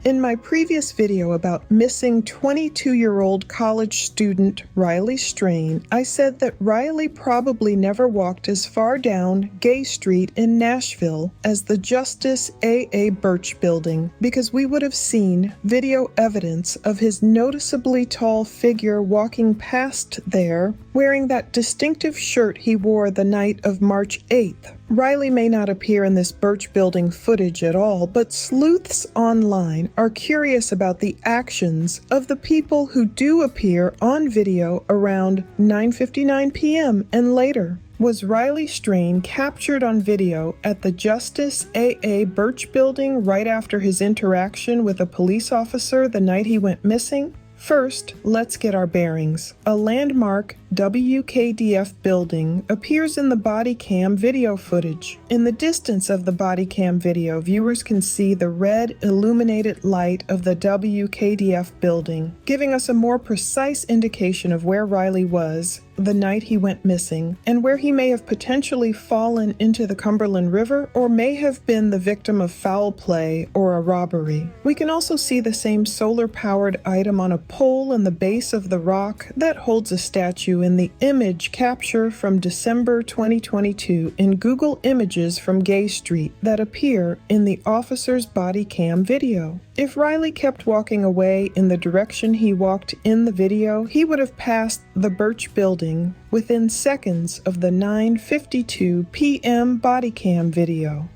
In my previous video about missing 22-year-old college student Riley Strain, I said that Riley probably never walked as far down Gay Street in Nashville as the Justice A.A. Birch Building because we would have seen video evidence of his noticeably tall figure walking past there wearing that distinctive shirt he wore the night of March 8th. Riley may not appear in this Birch Building footage at all, but sleuths online are curious about the actions of the people who do appear on video around 9:59 p.m. and later. Was Riley Strain captured on video at the Justice A.A. Birch Building right after his interaction with a police officer the night he went missing? First, let's get our bearings. A landmark WKDF building appears in the Bodycam video footage. In the distance of the Bodycam video, viewers can see the red illuminated light of the WKDF building, giving us a more precise indication of where Riley was the night he went missing, and where he may have potentially fallen into the Cumberland River or may have been the victim of foul play or a robbery. We can also see the same solar-powered item on a pole in the base of the rock that holds a statue in the image capture from December 2022 in Google Images from Gay Street that appear in the officer's body cam video. If Riley kept walking away in the direction he walked in the video, he would have passed the Birch Building within seconds of the 9:52 p.m. body cam video.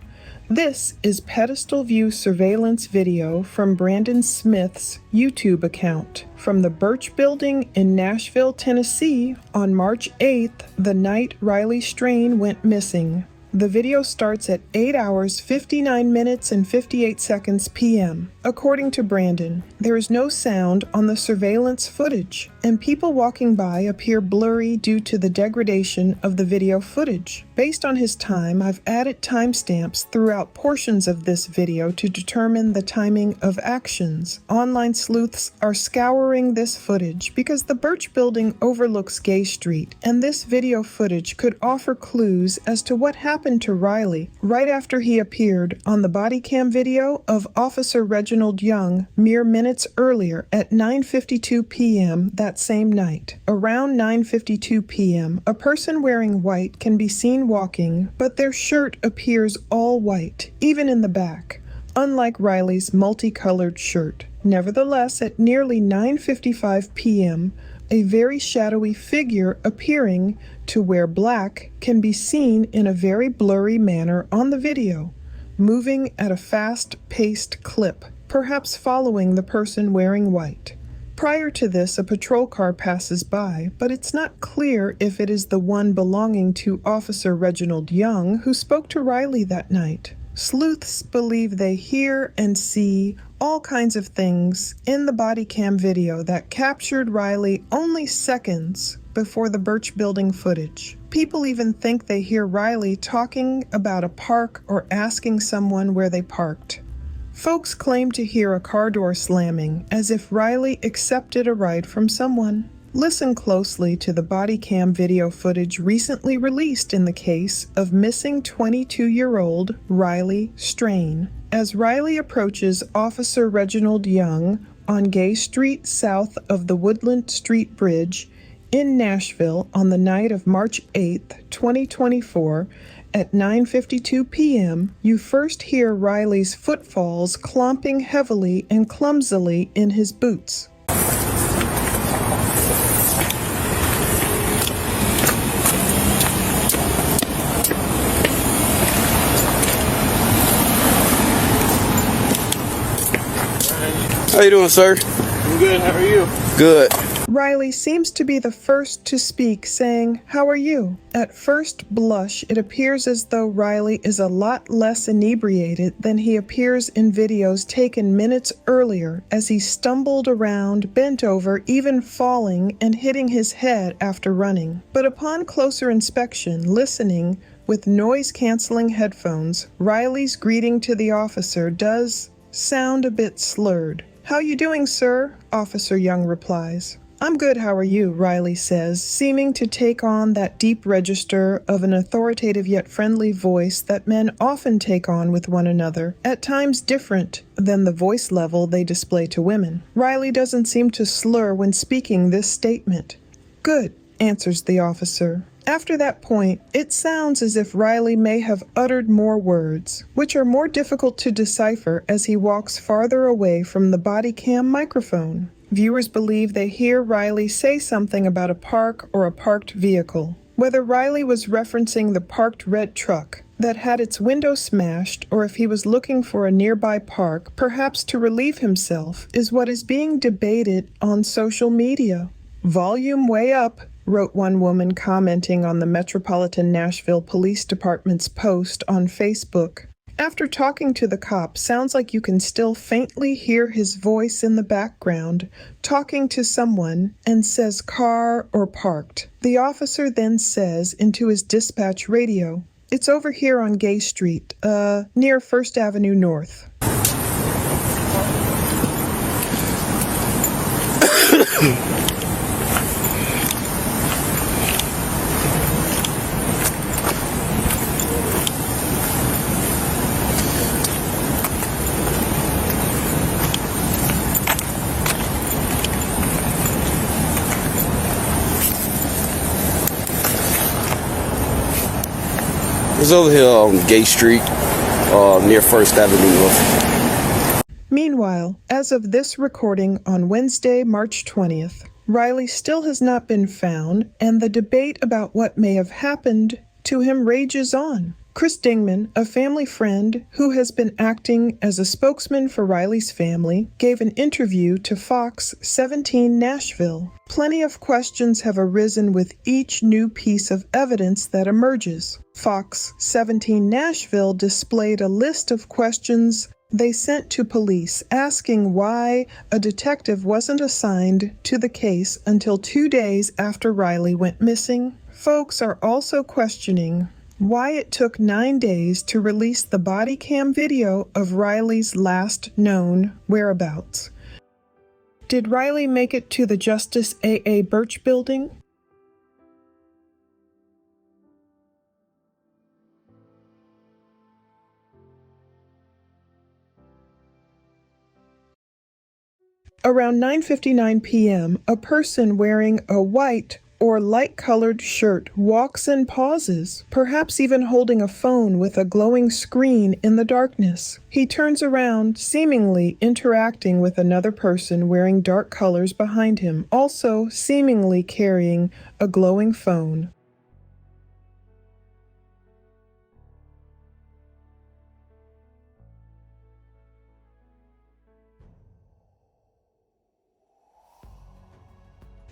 This is pedestal view surveillance video from Brandon Smith's YouTube account from the Birch Building in Nashville, Tennessee on March 8th, the night Riley Strain went missing. The video starts at 8 hours, 59 minutes, and 58 seconds p.m. According to Brandon, there is no sound on the surveillance footage, and people walking by appear blurry due to the degradation of the video footage. Based on his time, I've added timestamps throughout portions of this video to determine the timing of actions. Online sleuths are scouring this footage because the Birch Building overlooks Gay Street, and this video footage could offer clues as to what happened to Riley right after he appeared on the body cam video of Officer Reginald Young mere minutes earlier at 9:52 p.m. that same night. Around 9:52 p.m., a person wearing white can be seen walking, but their shirt appears all white, even in the back, unlike Riley's multicolored shirt. Nevertheless, at nearly 9:55 p.m., a very shadowy figure appearing to wear black can be seen in a very blurry manner on the video, moving at a fast-paced clip, perhaps following the person wearing white. Prior to this, a patrol car passes by, but it's not clear if it is the one belonging to Officer Reginald Young who spoke to Riley that night. Sleuths believe they hear and see all kinds of things in the body cam video that captured Riley only seconds before the Birch Building footage. People even think they hear Riley talking about a park or asking someone where they parked. Folks claim to hear a car door slamming, as if Riley accepted a ride from someone. Listen closely to the body cam video footage recently released in the case of missing 22-year-old Riley Strain. As Riley approaches Officer Reginald Young on Gay Street south of the Woodland Street Bridge in Nashville on the night of March 8th, 2024, at 9:52 p.m., you first hear Riley's footfalls clomping heavily and clumsily in his boots. How you doing, sir? I'm good. How are you? Good. Riley seems to be the first to speak, saying, "How are you?" At first blush, it appears as though Riley is a lot less inebriated than he appears in videos taken minutes earlier as he stumbled around, bent over, even falling and hitting his head after running. But upon closer inspection, listening with noise-canceling headphones, Riley's greeting to the officer does sound a bit slurred. "How you doing, sir?" Officer Young replies. "I'm good, how are you?" Riley says, seeming to take on that deep register of an authoritative yet friendly voice that men often take on with one another, at times different than the voice level they display to women. Riley doesn't seem to slur when speaking this statement. "Good," answers the officer. After that point, it sounds as if Riley may have uttered more words, which are more difficult to decipher as he walks farther away from the Bodycam microphone. Viewers believe they hear Riley say something about a park or a parked vehicle. Whether Riley was referencing the parked red truck that had its window smashed, or if he was looking for a nearby park, perhaps to relieve himself, is what is being debated on social media. "Volume way up," wrote one woman commenting on the Metropolitan Nashville Police Department's post on Facebook. After talking to the cop, sounds like you can still faintly hear his voice in the background, talking to someone, and says car or parked. The officer then says into his dispatch radio, "It's over here on Gay Street, near 1st Avenue North." It's over here on Gay Street, near 1st Avenue North. Meanwhile, as of this recording on Wednesday, March 20th, Riley still has not been found, and the debate about what may have happened to him rages on. Chris Dingman, a family friend who has been acting as a spokesman for Riley's family, gave an interview to Fox 17 Nashville. Plenty of questions have arisen with each new piece of evidence that emerges. Fox 17 Nashville displayed a list of questions they sent to police asking why a detective wasn't assigned to the case until 2 days after Riley went missing. Folks are also questioning why it took 9 days to release the body cam video of Riley's last known whereabouts. Did Riley make it to the Justice A.A. Birch Building? Around 9:59 p.m., a person wearing a white or light-colored shirt walks and pauses, perhaps even holding a phone with a glowing screen in the darkness. He turns around, seemingly interacting with another person wearing dark colors behind him, also seemingly carrying a glowing phone.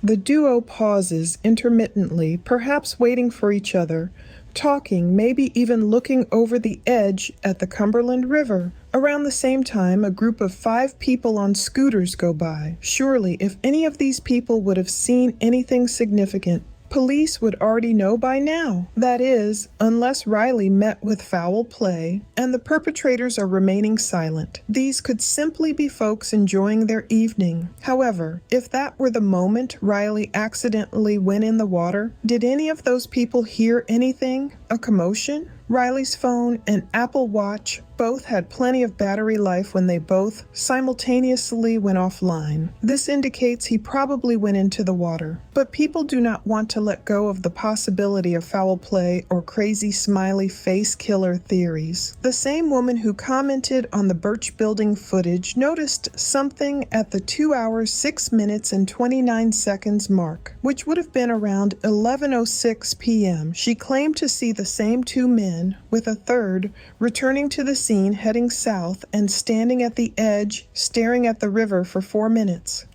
The duo pauses intermittently, perhaps waiting for each other, talking, maybe even looking over the edge at the Cumberland River. Around the same time, a group of 5 people on scooters go by. Surely, if any of these people would have seen anything significant, police would already know by now. That is, unless Riley met with foul play and the perpetrators are remaining silent. These could simply be folks enjoying their evening. However, if that were the moment Riley accidentally went in the water, did any of those people hear anything? A commotion? Riley's phone and Apple Watch both had plenty of battery life when they both simultaneously went offline. This indicates he probably went into the water. But people do not want to let go of the possibility of foul play or crazy smiley face killer theories. The same woman who commented on the Birch Building footage noticed something at the 2 hours, 6 minutes, and 29 seconds mark, which would have been around 11:06 p.m. She claimed to see the same 2 men, with a third, returning to the scene heading south and standing at the edge, staring at the river for 4 minutes.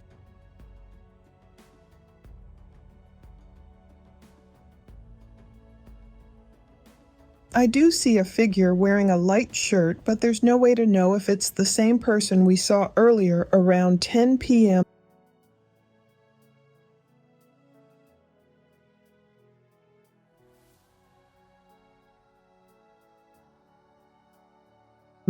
I do see a figure wearing a light shirt, but there's no way to know if it's the same person we saw earlier around 10 p.m.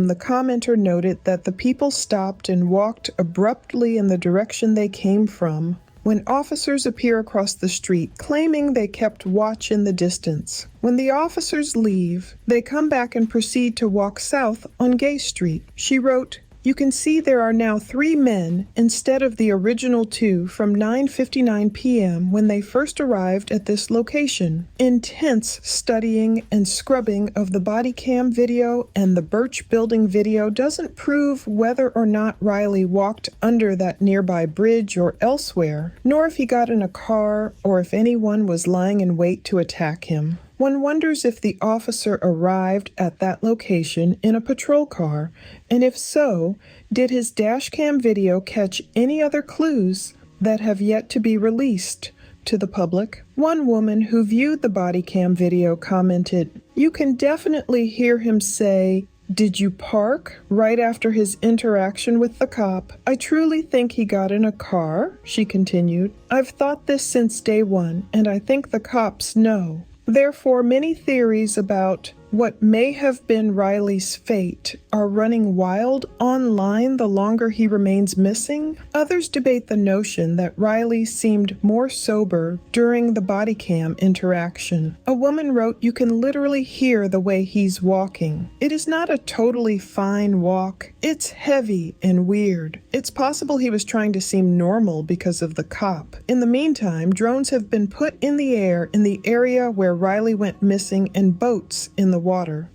The commenter noted that the people stopped and walked abruptly in the direction they came from, when officers appear across the street claiming they kept watch in the distance. When the officers leave, they come back and proceed to walk south on Gay Street. She wrote, "You can see there are now 3 men instead of the original 2 from 9:59 p.m. when they first arrived at this location. Intense studying and scrubbing of the Bodycam video and the Birch Building video doesn't prove whether or not Riley walked under that nearby bridge or elsewhere, nor if he got in a car or if anyone was lying in wait to attack him. One wonders if the officer arrived at that location in a patrol car, and if so, did his dashcam video catch any other clues that have yet to be released to the public?" One woman who viewed the Bodycam video commented, "You can definitely hear him say, 'Did you park?' right after his interaction with the cop. I truly think he got in a car," she continued. "I've thought this since day one, and I think the cops know." Therefore, many theories about what may have been Riley's fate are running wild online the longer he remains missing. Others debate the notion that Riley seemed more sober during the Bodycam interaction. A woman wrote, "You can literally hear the way he's walking. It is not a totally fine walk. It's heavy and weird. It's possible he was trying to seem normal because of the cop." In the meantime, drones have been put in the air in the area where Riley went missing and boats in the water.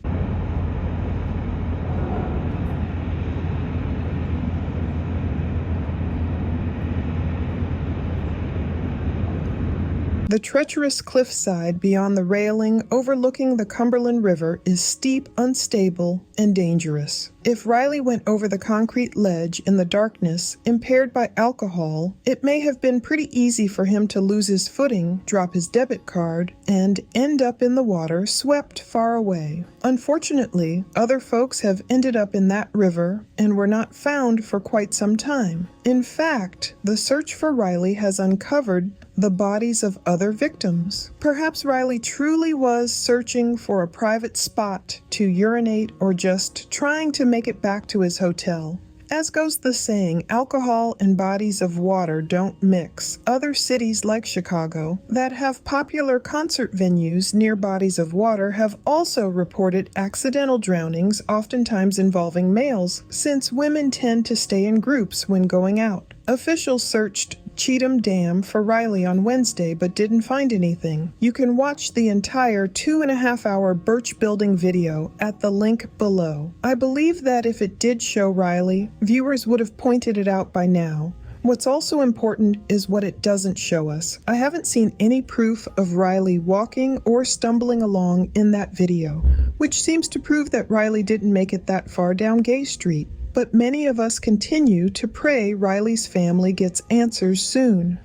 The treacherous cliffside beyond the railing overlooking the Cumberland River is steep, unstable, and dangerous. If Riley went over the concrete ledge in the darkness, impaired by alcohol, it may have been pretty easy for him to lose his footing, drop his debit card, and end up in the water, swept far away. Unfortunately, other folks have ended up in that river and were not found for quite some time. In fact, the search for Riley has uncovered the bodies of other victims. Perhaps Riley truly was searching for a private spot to urinate or just trying to make it back to his hotel. As goes the saying, alcohol and bodies of water don't mix. Other cities like Chicago that have popular concert venues near bodies of water have also reported accidental drownings, oftentimes involving males, since women tend to stay in groups when going out. Officials searched Cheatham Dam for Riley on Wednesday but didn't find anything. You can watch the entire 2.5-hour Birch Building video at the link below. I believe that if it did show Riley, viewers would have pointed it out by now. What's also important is what it doesn't show us. I haven't seen any proof of Riley walking or stumbling along in that video, which seems to prove that Riley didn't make it that far down Gay Street. But many of us continue to pray Riley's family gets answers soon.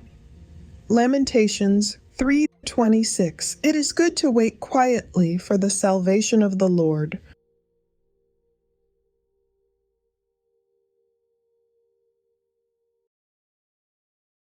Lamentations 3:26. It is good to wait quietly for the salvation of the Lord.